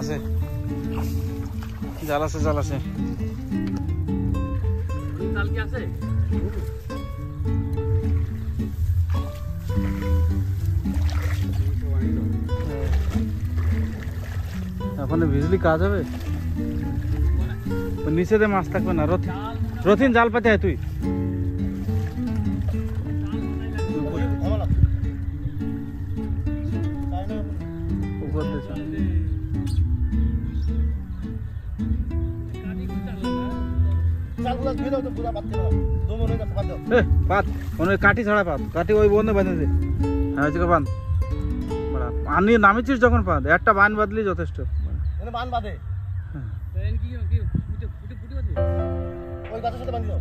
আছে জাল আছে জাল আছে জাল কি আছে এখন বিজলি কাজ হবে নিচে দে মাছ থাকবে না রথিন জাল পাতে হয় তুই উপর দে কাঠি ছাড়া পাত কাঠি ওই বন্ধে বাঁধে দে হ্যাঁ বাঁধ আনি নামিছিস যখন পাত একটা বান বাঁধলি যথেষ্ট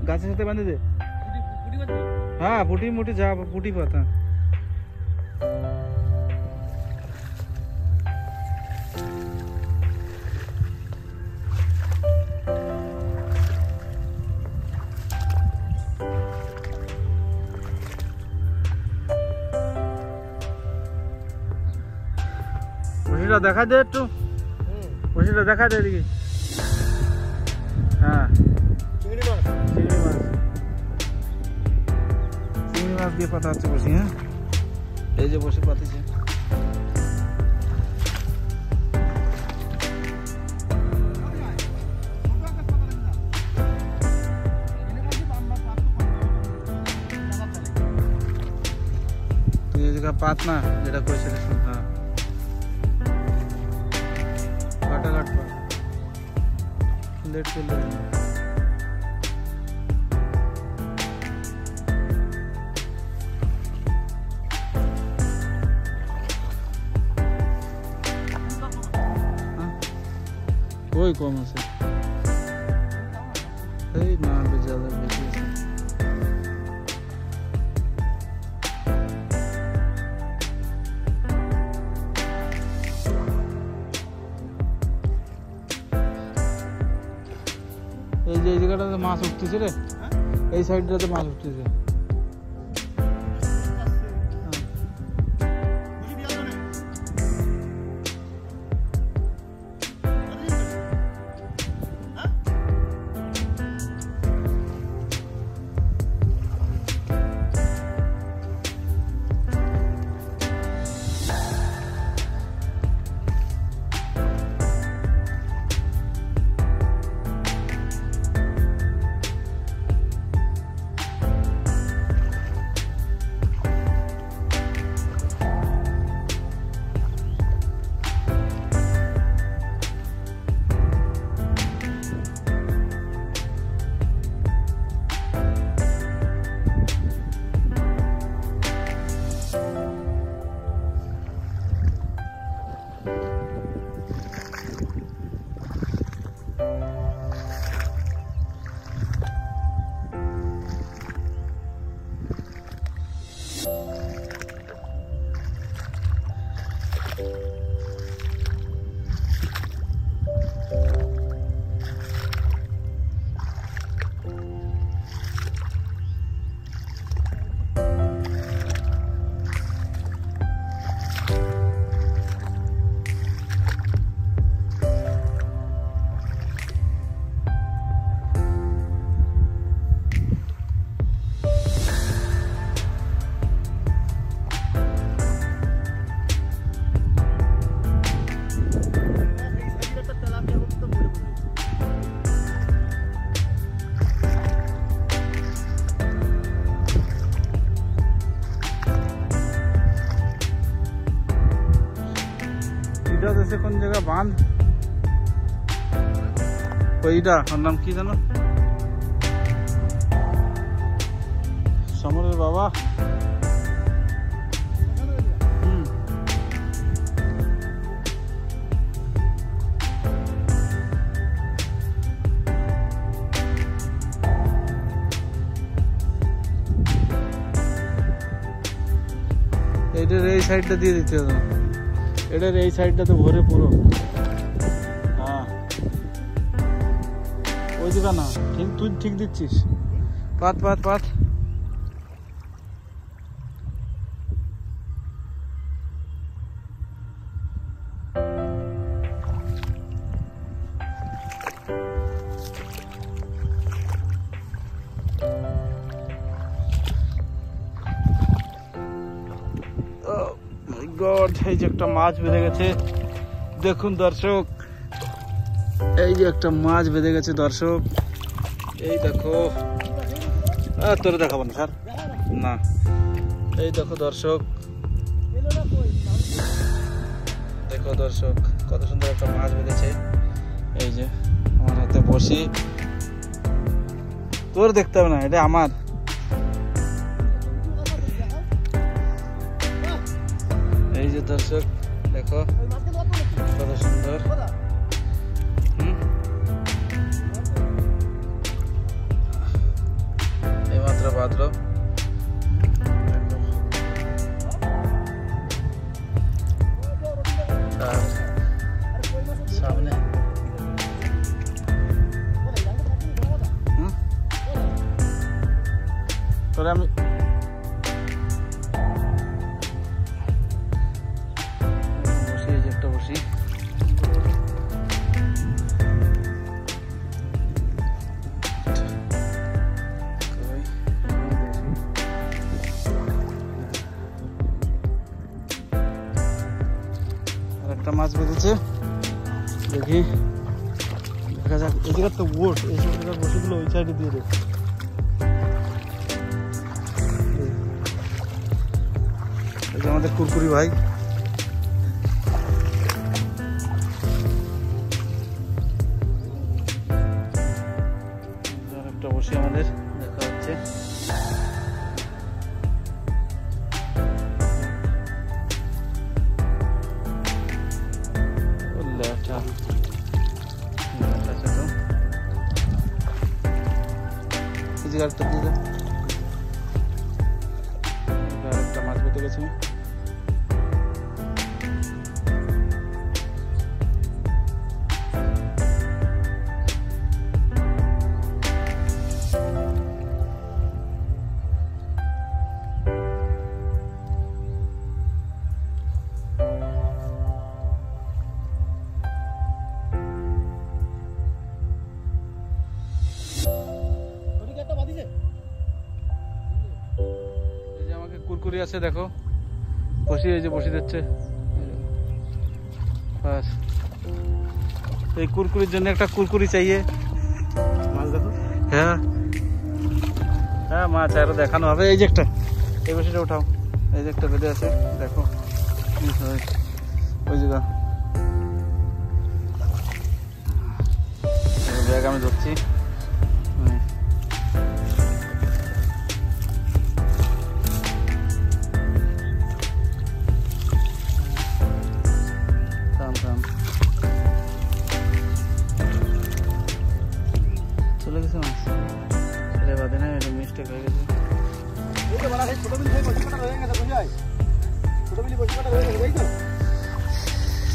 গাছের সাথে বাঁধে দে হ্যাঁ পুটি মুটি যা পুটি পাত হ্যাঁ বসিটা দেখা দে একটু বসিটা দেখা দে এদিকে হ্যাঁ চিংড়ি মাছ দিয়ে পাতা হচ্ছে বসি হ্যাঁ এই যে বসে পাতিছে তুই এই জায়গা পাত না যেটা কইছিলিস হ্যাঁ কাটাঘাট পা लेट चल रहा है कोई कम আছে এই না বেজাদা বেশি আছে এই যে জায়গাটাতে মাছ উঠতেছে রে এই সাইডটাতে মাছ উঠতেছে जैसे कौन जगह बांध ওইটা ওর নাম কি জানো সমরের বাবা সাইডটা দিয়ে দিতে হবে, এটার এই সাইডটা তো ভরে পুরো। হ্যাঁ ওই দিকে না, ঠিক তুই ঠিক দিচ্ছিস। পাত পাত পাত। গড, এই যে একটা মাছ বেঁধে গেছে দেখুন দর্শক, এই যে একটা মাছ বেঁধে গেছে দর্শক, এই দেখো। তোরে দেখাবো না স্যার, না। এই দেখো দর্শক, দেখো দর্শক কত সুন্দর একটা মাছ বেঁধেছে। এই যে আমার হাতে বসি, তোর দেখতে হবে না, এটা আমার। এই যে দর্শক দেখো কত সুন্দর। এইমাত্র বাঁধলো, সামনে তোরে আমি বসি। একটা মাছ বেঁধেছে, দেখি দেখা যাক। এদিকে তো বোট, এই সব বসিগুলো ওই সাইডে দিয়ে দেবে। এই যে আমাদের কুরকুরি ভাই, একটা বসি আমাদের দেখা হচ্ছে। আরেকটা দিয়ে দাও, আরেকটা মাছ বেঁধে গেছে। কুরকুরি আছে দেখো, বসি, এই যে বসি দিচ্ছে। এই কুরকুরির জন্য একটা কুরকুরি চাইয়ে মাছ দেখো। হ্যাঁ হ্যাঁ মাছ আরো দেখানো হবে। এই যে একটা, এই বসিটা উঠাও, এই যে একটা বেঁধে আছে দেখো, ওই জায়গা ব্যাগ আমি ধরছি। চলে গেছে মাছ, এটা বাদে না, এটা মিস্টেক হয়ে গেছে।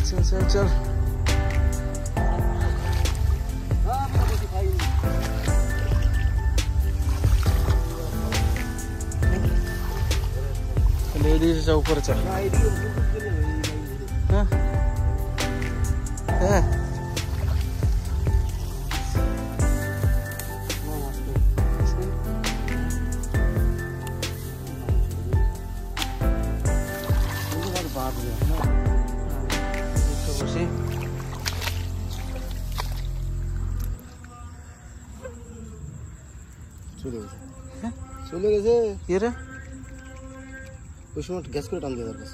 চল চল চল, এদিকে উপরে চল। হ্যাঁ হ্যাঁ চলে গেছে। কি রে, ওই সময় গ্যাস করে টান দিয়ে দরকার।